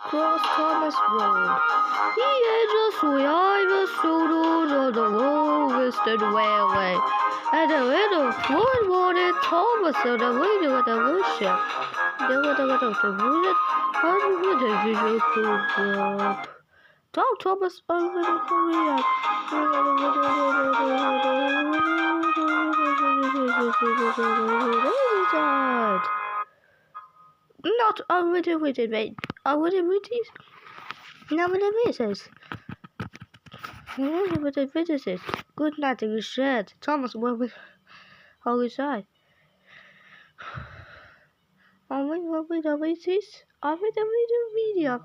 cross Thomas Road. He is a sweet Irish soldier on the Western Railway. And the window one wanted Thomas on the window of the worship. They were the window with the visual proof. Talk Thomas over the hurry up. Not already with it, mate. Already with it. Now with the visitors. With the visitors. Good night, you said. Thomas went with all his side. I'm waiting with the visitors. I'm with the video.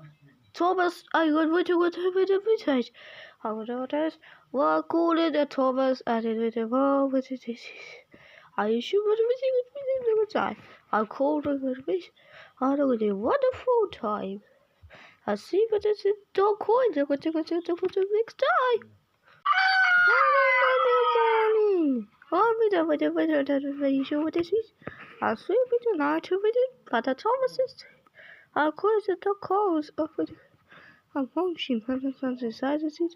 Thomas, I got with the visitors. I would notice. Well, call it the Thomas and it with the wall with the visitors. Are you sure what the time? I called it with the I had a wonderful time. I see what it's in dog coins. I'm going to go to the next time. Morning. I'll be there with the sure what this is. I'll sleep with the night with it, but the Thomases. I'll close the dog calls of it. I'm home, she comes on the side of the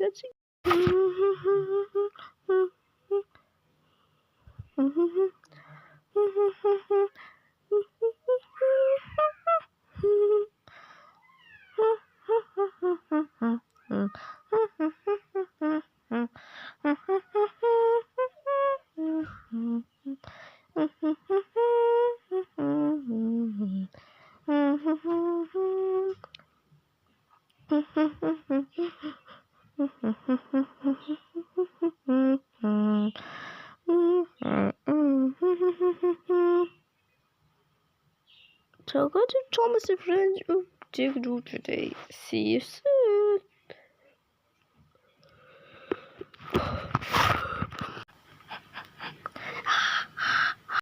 So go to Thomas and Friends do today. See you soon.